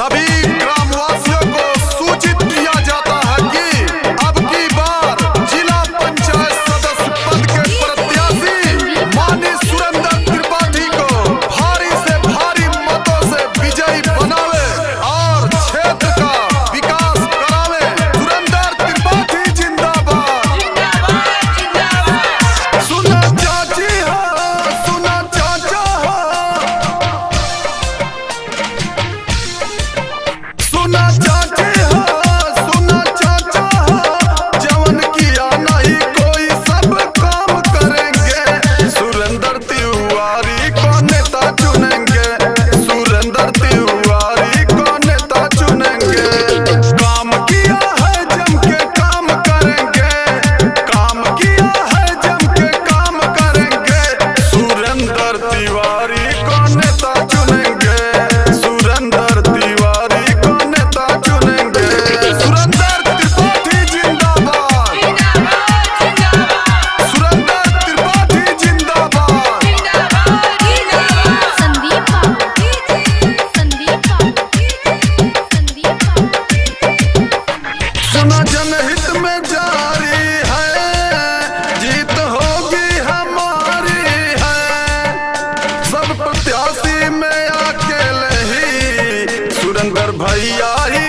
सभी ग्रामवासियों को सूचित किया जाता है कि अब की बार जिला पंचायत सदस्य पद के प्रत्याशी माननीय सुरेंद्र त्रिपाठी को भारी से भारी मतों से विजयी बनावे और क्षेत्र का विकास करावे। सुरेंद्र त्रिपाठी जिंदाबाद। सुना चाची हो, सुना चाचा हो, सुना चाची हो, सुना चाचा हो, जवन किया नहीं कोई सब काम करेंगे। सुरेंद्र तिवारी को नेता चुनेंगे, सुरेंद्र तिवारी को नेता चुनेंगे। काम किया है जम के काम करेंगे, काम किया है जम के काम करेंगे। सुरेंद्र तिवारी को नेता चुनेंगे, सुरेंद्र तिवारी को नेता चुनेंगे। सुरेंद्र त्रिपाठी जिंदाबाद, सुरेंद्र त्रिपाठी जिंदाबाद। संदीप सुना जनहित में जारी है, जीत होगी हमारी है। सब प्रत्याशी में अकेले ही सुरेंद्र भैया ही